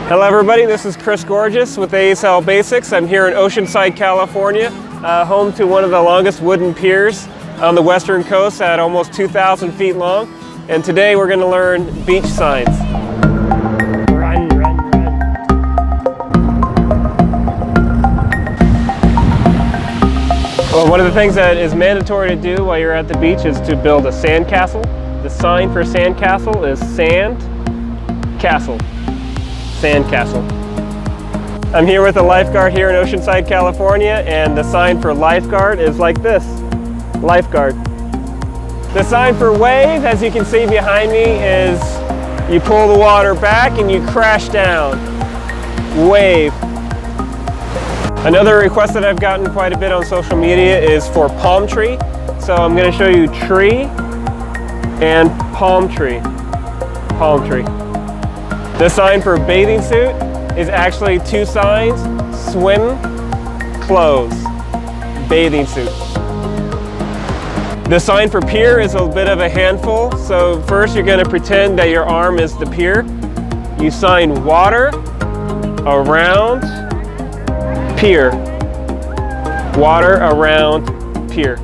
Hello everybody, this is Chris Gorgeous with ASL Basics. I'm here in Oceanside, California, home to one of the longest wooden piers on the western coast at almost 2,000 feet long. And today we're going to learn beach signs. Run, run, run. Well, one of the things that is mandatory to do while you're at the beach is to build a sandcastle. The sign for sandcastle is sandcastle. Sandcastle. I'm here with a lifeguard here in Oceanside, California, and the sign for lifeguard is like this, lifeguard. The sign for wave, as you can see behind me, is you pull the water back and you crash down, wave. Another request that I've gotten quite a bit on social media is for palm tree. So I'm going to show you tree and palm tree, palm tree. The sign for bathing suit is actually two signs, swim, clothes, bathing suit. The sign for pier is a bit of a handful. So first you're going to pretend that your arm is the pier. You sign water around pier, water around pier.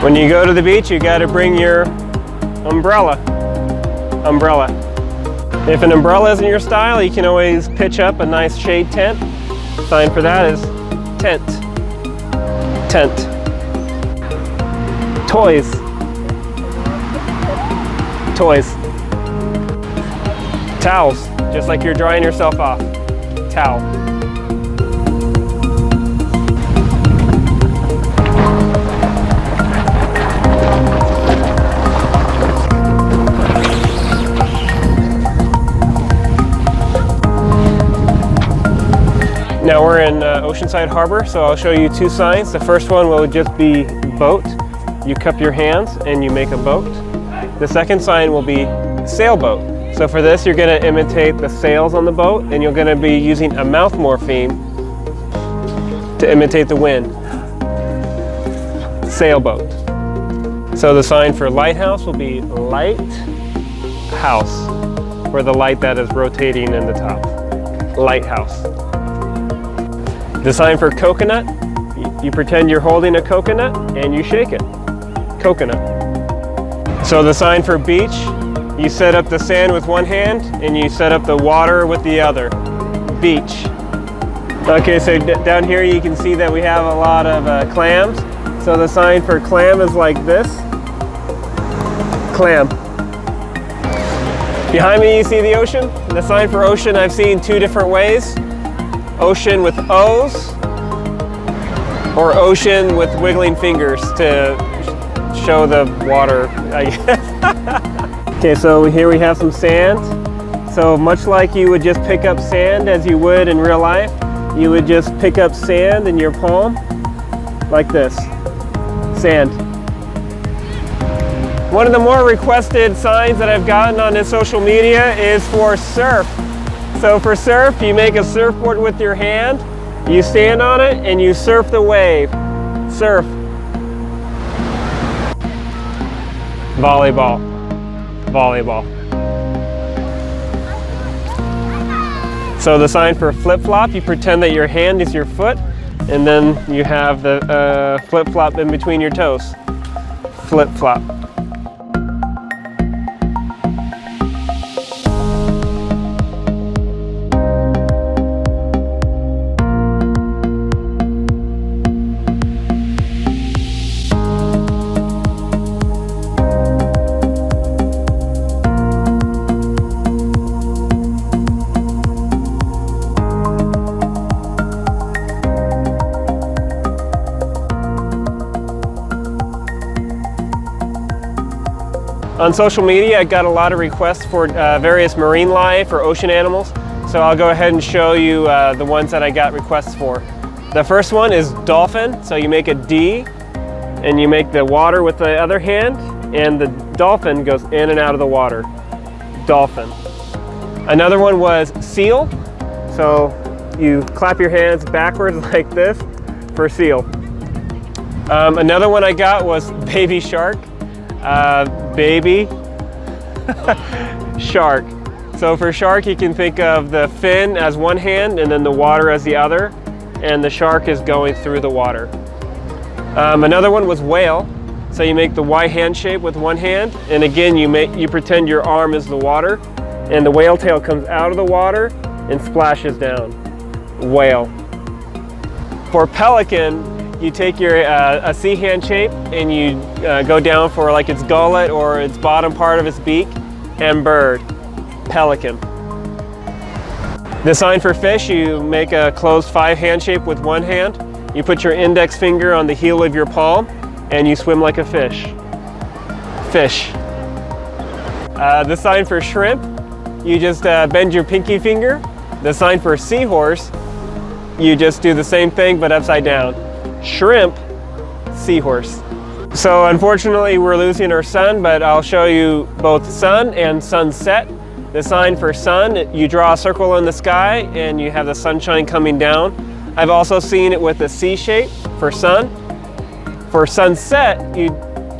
When you go to the beach, you got to bring your umbrella, umbrella. If an umbrella isn't your style, you can always pitch up a nice shade tent. Sign for that is tent, tent. Toys, toys. Towels, just like you're drying yourself off, towel. Now we're in Oceanside Harbor, so I'll show you two signs. The first one will just be boat. You cup your hands and you make a boat. The second sign will be sailboat. So for this, you're going to imitate the sails on the boat, and you're going to be using a mouth morpheme to imitate the wind. Sailboat. So the sign for lighthouse will be light house, for the light that is rotating in the top. Lighthouse. The sign for coconut, you pretend you're holding a coconut and you shake it. Coconut. So the sign for beach, you set up the sand with one hand and you set up the water with the other. Beach. Okay, so down here you can see that we have a lot of clams. So the sign for clam is like this. Clam. Behind me you see the ocean. The sign for ocean I've seen two different ways. Ocean with O's, or ocean with wiggling fingers to show the water, I guess. Okay, so here we have some sand. So much like you would just pick up sand as you would in real life, you would just pick up sand in your palm, like this, sand. One of the more requested signs that I've gotten on this social media is for surf. So for surf, you make a surfboard with your hand, you stand on it, and you surf the wave. Surf. Volleyball. Volleyball. So the sign for flip-flop, you pretend that your hand is your foot, and then you have the flip-flop in between your toes. Flip-flop. On social media, I got a lot of requests for various marine life or ocean animals, so I'll go ahead and show you the ones that I got requests for. The first one is dolphin, so you make a D, and you make the water with the other hand, and the dolphin goes in and out of the water. Dolphin. Another one was seal, so you clap your hands backwards like this for seal. Another one I got was baby shark. Baby shark. So for shark, you can think of the fin as one hand and then the water as the other, and the shark is going through the water. Another one was whale. So you make the Y hand shape with one hand, and again you pretend your arm is the water, and the whale tail comes out of the water and splashes down. Whale. For pelican, you take your a C hand shape and you go down for like its gullet or its bottom part of its beak, and bird. Pelican. The sign for fish, you make a closed 5 hand shape with one hand. You put your index finger on the heel of your palm and you swim like a fish. Fish. The sign for shrimp, you just bend your pinky finger. The sign for seahorse, you just do the same thing but upside down. Shrimp, seahorse. So unfortunately we're losing our sun, but I'll show you both sun and sunset. The sign for sun, you draw a circle in the sky and you have the sunshine coming down. I've also seen it with a C shape for sun. For sunset, you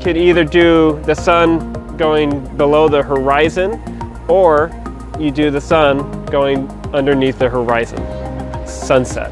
could either do the sun going below the horizon, or you do the sun going underneath the horizon. Sunset.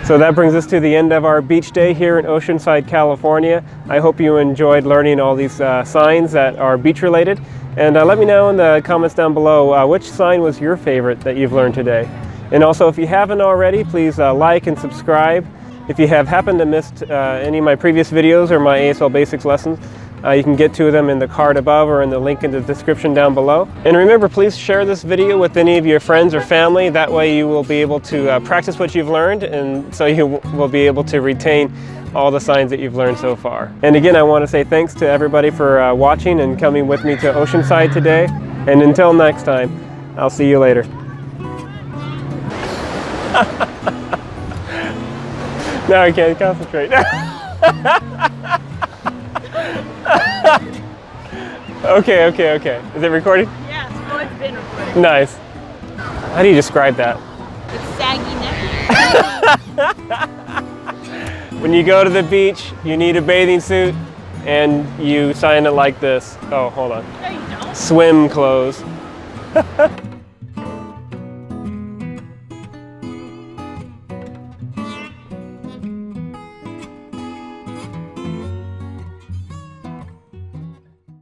So that brings us to the end of our beach day here in Oceanside, California. I hope you enjoyed learning all these signs that are beach related. And let me know in the comments down below which sign was your favorite that you've learned today. And also, if you haven't already, please like and subscribe. If you have happened to miss any of my previous videos or my ASL Basics lessons, you can get to them in the card above or in the link in the description down below. And remember, please share this video with any of your friends or family. That way you will be able to practice what you've learned, and so you will be able to retain all the signs that you've learned so far. And again, I want to say thanks to everybody for watching and coming with me to Oceanside today. And until next time, I'll see you later. Now I can't concentrate. Okay. Is it recording? Yes, oh, it's been recording. Nice. How do you describe that? It's saggy neck. When you go to the beach, you need a bathing suit, and you sign it like this. Oh, hold on. No, you don't. Swim clothes.